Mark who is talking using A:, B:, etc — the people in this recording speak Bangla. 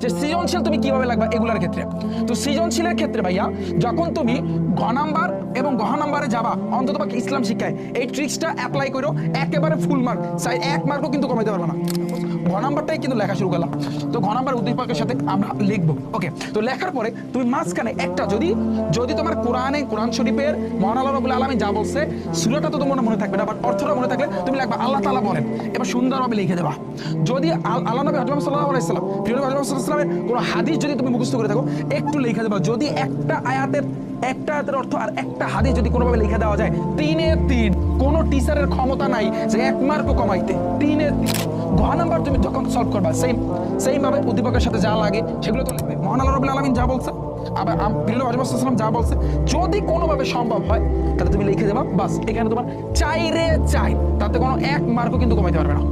A: যে সৃজনশীল তুমি কিভাবে লাগবা এগুলোর ক্ষেত্রে। তো সৃজনশীলের ক্ষেত্রে ভাইয়া যখন তুমি ঘ নাম্বার এবং গহ নাম্বারে যাবা, অন্তত ইসলাম শিক্ষায় এই ট্রিক্সটা অ্যাপ্লাই করো, একেবারে ফুল মার্ক, 1 মার্কও কিন্তু কমাইতে পারবে না। ঘ নাম্বারটাই কিন্তু লেখা শুরু করলাম। তো ঘ নাম্বার উদ্দীপকের সাথে আমরা লিখবো। ওকে, তো লেখার পরে তুমি মাঝখানে একটা যদি তোমার কোরআন শরীফের মহান আল্লাহ রাব্বুল আলামিন যা বলছে, সূরাটা তো তোমার মনে থাকবে না, বাট অর্থটা মনে থাকলে তুমি লিখবা আল্লাহ তাআলা বলেন, এবার সুন্দরভাবে লিখে দেবা। যদি আল্লাহ নবী হযরত সাল্লাল্লাহু আলাইহি সাল্লাম, প্রিয় নবী হযরত সাল্লাল্লাহু আলাইহি সাল্লামের কোনো হাদিস যদি তুমি মুখস্থ করে থাকো, একটু লিখে দেবা। যদি একটা আয়াতের অর্থ আর একটা হাদিস যদি কোনোভাবে লিখে দেওয়া যায়, 3-এ 3, কোনো টিচারের ক্ষমতা নাই যে 1 মার্কও কমাইতে। 3-এ 3 ঘ নাম্বার তুমি যখন সলভ করবা, সেম ভাবে উদ্দীপকের সাথে যা লাগে সেগুলো তো লিখবে। মহান আল্লাহ রাব্বুল আলামিন যা বলছে, আবার প্রিয় নবী হযরত সাল্লাল্লাহু আলাইহি ওয়াসাল্লাম যা বলছে, যদি কোনোভাবে সম্ভব হয় তাহলে তুমি লিখে দেবা। বাস, এখানে তোমার 4-এ 4, তাতে কোনো 1 মার্কও কিন্তু কমাইতে পারবে না।